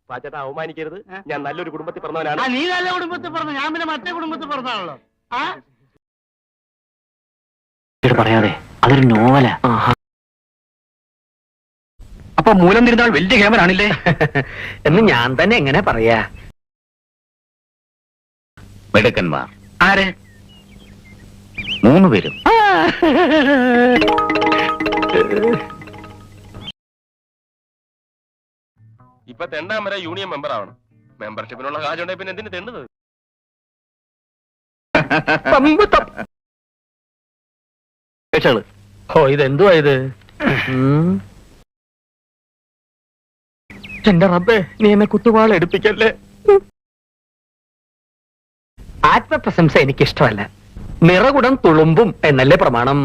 പാച്ചേട്ടാ അവമാനിക്കരുത്. ഞാൻ നല്ലൊരു കുടുംബത്തിൽ പറഞ്ഞവനാണ്. നീ നല്ല കുടുംബത്തിൽ പറഞ്ഞു, ഞാൻ പിന്നെ മറ്റേ കുടുംബത്തിൽ പറഞ്ഞാണല്ലോ. പറയാതെ അതൊരു നോവലാ. അപ്പൊ മൂലം തിരുന്നാൾ വലിയ ക്യാമറാണില്ലേ എന്ന് ഞാൻ തന്നെ എങ്ങനെ പറയാ? മിടുക്കന്മാർ ആരെ? 3 പേരും. ഇപ്പൊ തെണ്ടാൻ വരെ യൂണിയൻ മെമ്പർ ആവണം. മെമ്പർഷിപ്പിനുള്ള കാശുണ്ടെങ്കിൽ പിന്നെ എന്തിനു തെണ്ടുന്നത്? ഓ ഇതെന്തുവാ ഇത്? എന്റെ റബ്ബേ, നീ എന്നെ കുത്തുവാൾ എടുപ്പിക്കല്ലേ. ആത്മപ്രശംസ എനിക്കിഷ്ടമല്ല. നിറകുടം തുളുമ്പും എന്നല്ലേ പ്രമാണം.